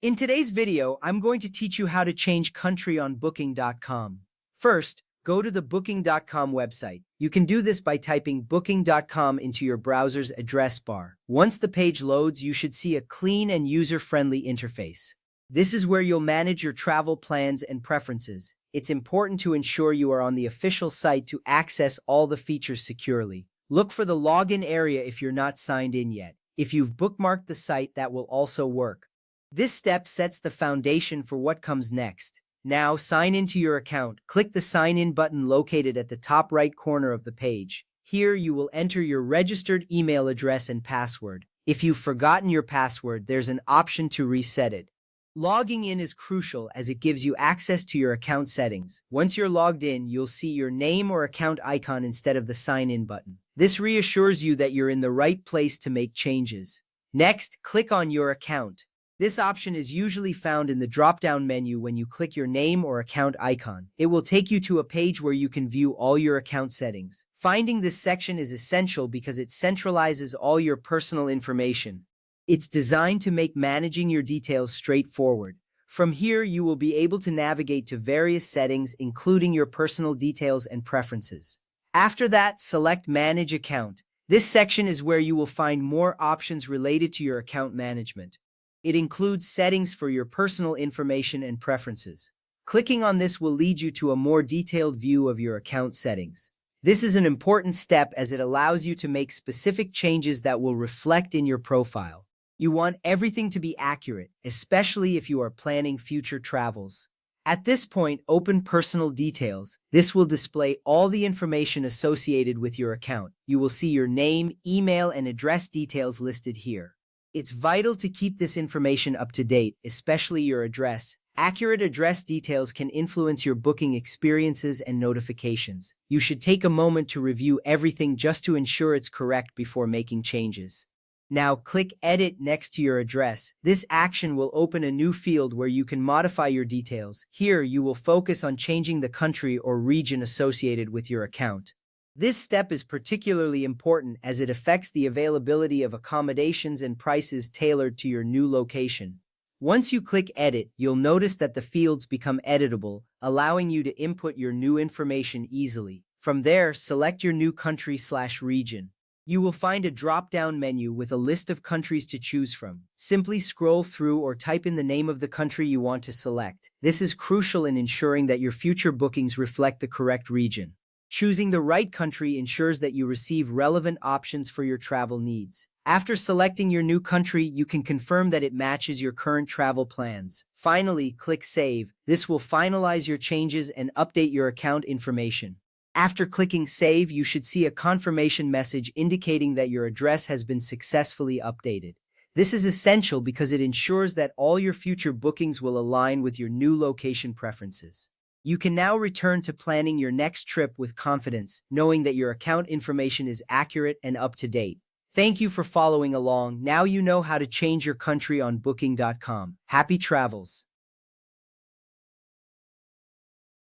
In today's video, I'm going to teach you how to change country on Booking.com. First, go to the Booking.com website. You can do this by typing Booking.com into your browser's address bar. Once the page loads, you should see a clean and user-friendly interface. This is where you'll manage your travel plans and preferences. It's important to ensure you are on the official site to access all the features securely. Look for the login area if you're not signed in yet. If you've bookmarked the site, that will also work. This step sets the foundation for what comes next. Now, sign into your account. Click the Sign In button located at the top right corner of the page. Here, you will enter your registered email address and password. If you've forgotten your password, there's an option to reset it. Logging in is crucial as it gives you access to your account settings. Once you're logged in, you'll see your name or account icon instead of the Sign In button. This reassures you that you're in the right place to make changes. Next, click on Your Account. This option is usually found in the drop-down menu when you click your name or account icon. It will take you to a page where you can view all your account settings. Finding this section is essential because it centralizes all your personal information. It's designed to make managing your details straightforward. From here, you will be able to navigate to various settings, including your personal details and preferences. After that, select Manage Account. This section is where you will find more options related to your account management. It includes settings for your personal information and preferences. Clicking on this will lead you to a more detailed view of your account settings. This is an important step as it allows you to make specific changes that will reflect in your profile. You want everything to be accurate, especially if you are planning future travels. At this point, open Personal Details. This will display all the information associated with your account. You will see your name, email, and address details listed here. It's vital to keep this information up to date, especially your address. Accurate address details can influence your booking experiences and notifications. You should take a moment to review everything just to ensure it's correct before making changes. Now click Edit next to your address. This action will open a new field where you can modify your details. Here, you will focus on changing the country or region associated with your account. This step is particularly important as it affects the availability of accommodations and prices tailored to your new location. Once you click Edit, you'll notice that the fields become editable, allowing you to input your new information easily. From there, select your new country/region. You will find a drop-down menu with a list of countries to choose from. Simply scroll through or type in the name of the country you want to select. This is crucial in ensuring that your future bookings reflect the correct region. Choosing the right country ensures that you receive relevant options for your travel needs. After selecting your new country, you can confirm that it matches your current travel plans. Finally, click Save. This will finalize your changes and update your account information. After clicking Save, you should see a confirmation message indicating that your address has been successfully updated. This is essential because it ensures that all your future bookings will align with your new location preferences. You can now return to planning your next trip with confidence, knowing that your account information is accurate and up to date. Thank you for following along. Now you know how to change your country on Booking.com. Happy travels!